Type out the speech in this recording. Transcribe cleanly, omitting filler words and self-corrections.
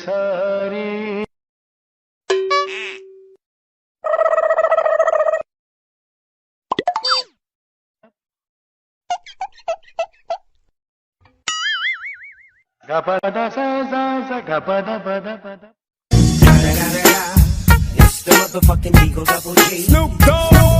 సారి గపద స గపద పద పద. It's the motherfucking Eagle Double G. Snoop Dogg.